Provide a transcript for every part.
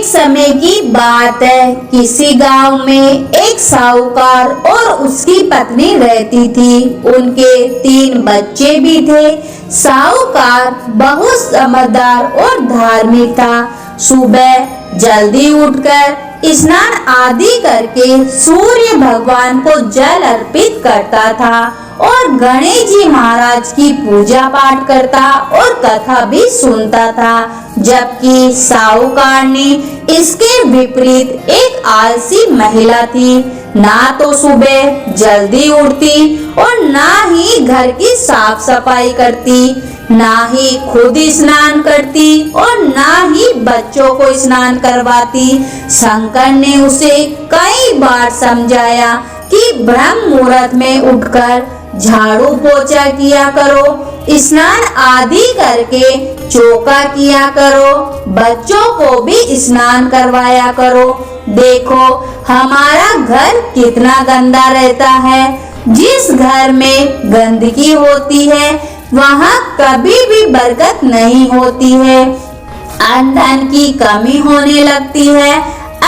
एक समय की बात है। किसी गांव में एक साहूकार और उसकी पत्नी रहती थी। उनके 3 बच्चे भी थे। साहूकार बहुत समझदार और धार्मिक था। सुबह जल्दी उठकर स्नान आदि करके सूर्य भगवान को जल अर्पित करता था और गणेश जी महाराज की पूजा पाठ करता और कथा भी सुनता था। जबकि साहूकारनी इसके विपरीत एक आलसी महिला थी। ना तो सुबह जल्दी उठती और ना ही घर की साफ सफाई करती, ना ही खुद स्नान करती और ना ही बच्चों को स्नान करवाती। शंकर ने उसे कई बार समझाया कि ब्रह्म मुहूर्त में उठकर झाड़ू पोछा किया करो, स्नान आदि करके चौका किया करो, बच्चों को भी स्नान करवाया करो। देखो हमारा घर कितना गंदा रहता है। जिस घर में गंदगी होती है वहाँ कभी भी बरकत नहीं होती है। अन्न धन की कमी होने लगती है,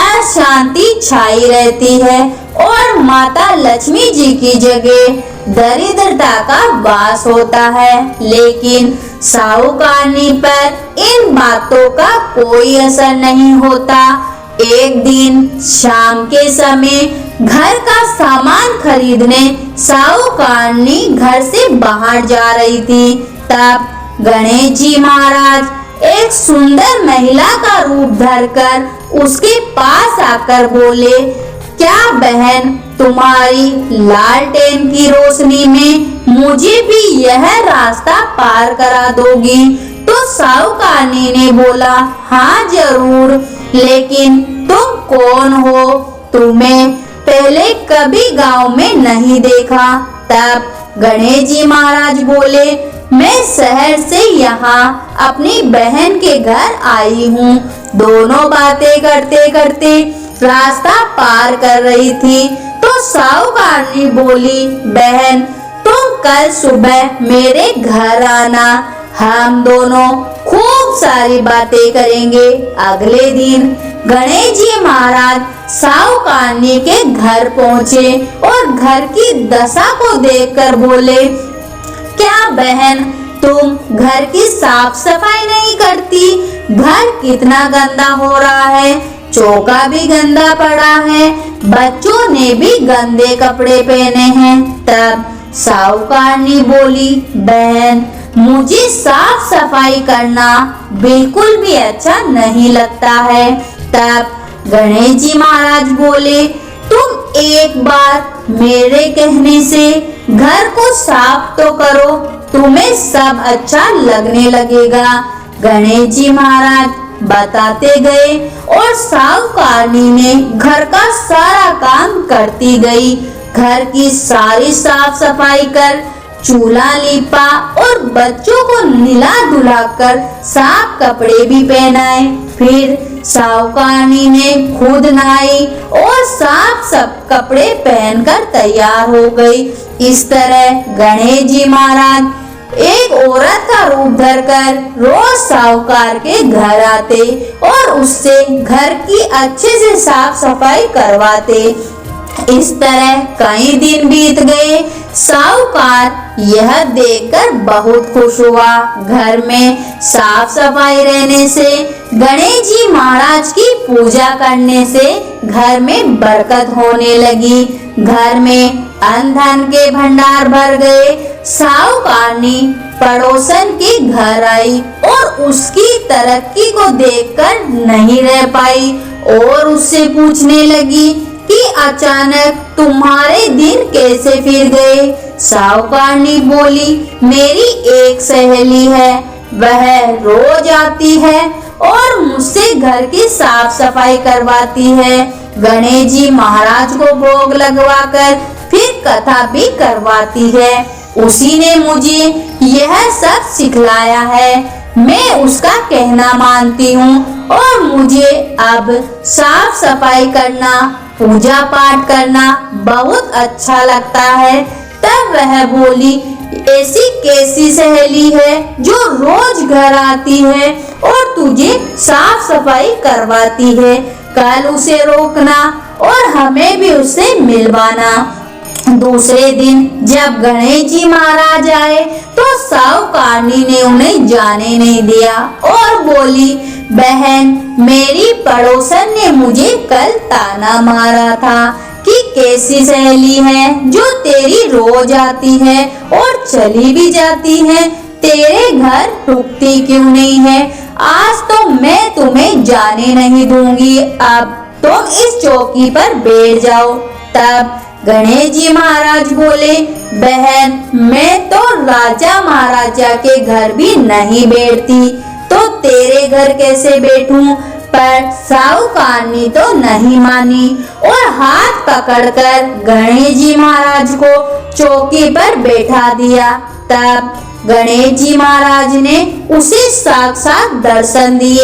अशांति छाई रहती है और माता लक्ष्मी जी की जगह दरिद्रता का वास होता है। लेकिन साहूकारनी पर इन बातों का कोई असर नहीं होता। एक दिन शाम के समय घर का सामान खरीदने साहूकारनी घर से बाहर जा रही थी। तब गणेश जी महाराज एक सुंदर महिला का रूप धरकर उसके पास आकर बोले, क्या बहन तुम्हारी लालटेन की रोशनी में मुझे भी यह रास्ता पार करा दोगी? तो साहूकारनी ने बोला, हाँ जरूर, लेकिन तुम कौन हो? तुम्हें पहले कभी गांव में नहीं देखा। तब गणेश जी महाराज बोले, मैं शहर से यहाँ अपनी बहन के घर आई हूँ। दोनों बातें करते करते रास्ता पार कर रही थी तो साहूकारनी बोली, बहन तुम कल सुबह मेरे घर आना, हम दोनों खूब सारी बातें करेंगे। अगले दिन गणेश जी महाराज साहूकारनी के घर पहुँचे और घर की दशा को देखकर बोले, क्या बहन तुम घर की साफ सफाई नहीं करती? घर कितना गंदा हो रहा है, चौका भी गंदा पड़ा है, बच्चों ने भी गंदे कपड़े पहने हैं। तब साहूकारनी बोली, बहन मुझे साफ सफाई करना बिल्कुल भी अच्छा नहीं लगता है। तब गणेश जी महाराज बोले, तुम एक बार मेरे कहने से घर को साफ तो करो, तुम्हें सब अच्छा लगने लगेगा। गणेश जी महाराज बताते गए और साहूकारनी ने घर का सारा काम करती गई। घर की सारी साफ सफाई कर चूल्हा लीपा और बच्चों को नहला धुलाकर साफ कपड़े भी पहनाए। फिर साहूकारनी ने खुद नहाई और साफ सब कपड़े पहनकर तैयार हो गई। इस तरह गणेश जी महाराज एक औरत का रूप धरकर रोज साहूकार के घर आते और उससे घर की अच्छे से साफ सफाई करवाते। इस तरह कई दिन बीत गए। साहूकार यह देखकर बहुत खुश हुआ। घर में साफ सफाई रहने से, गणेश जी महाराज की पूजा करने से घर में बरकत होने लगी। घर में अन्न धन के भंडार भर गए। साहूकारनी पड़ोसन के घर आई और उसकी तरक्की को देखकर नहीं रह पाई और उससे पूछने लगी कि अचानक तुम्हारे दिन कैसे फिर गए? साहूकारनी बोली, मेरी एक सहेली है, वह रोज आती है और मुझसे घर की साफ सफाई करवाती है। गणेश जी महाराज को भोग लगवाकर फिर कथा भी करवाती है। उसी ने मुझे यह सब सिखलाया है। मैं उसका कहना मानती हूँ और मुझे अब साफ सफाई करना, पूजा पाठ करना बहुत अच्छा लगता है। तब वह बोली, ऐसी कैसी सहेली है जो रोज घर आती है और तुझे साफ सफाई करवाती है? कल उसे रोकना और हमें भी उससे मिलवाना। दूसरे दिन जब गणेश जी महाराज आए तो साहूकारनी ने उन्हें जाने नहीं दिया और बोली, बहन, मेरी पड़ोसन ने मुझे कल ताना मारा था कि कैसी सहेली है जो तेरी रोज आती है और चली भी जाती है, तेरे घर रुकती क्यों नहीं है? आज तो मैं तुम्हें जाने नहीं दूंगी, अब तुम इस चौकी पर बैठ जाओ। तब गणेश जी महाराज बोले, बहन, मैं तो राजा महाराजा के घर भी नहीं बैठती, तो तेरे घर कैसे बैठूं? पर साहूकारनी तो नहीं मानी और हाथ पकड़कर गणेश जी महाराज को चौकी पर बैठा दिया। तब गणेश जी महाराज ने उसे साक्षात दर्शन दिए।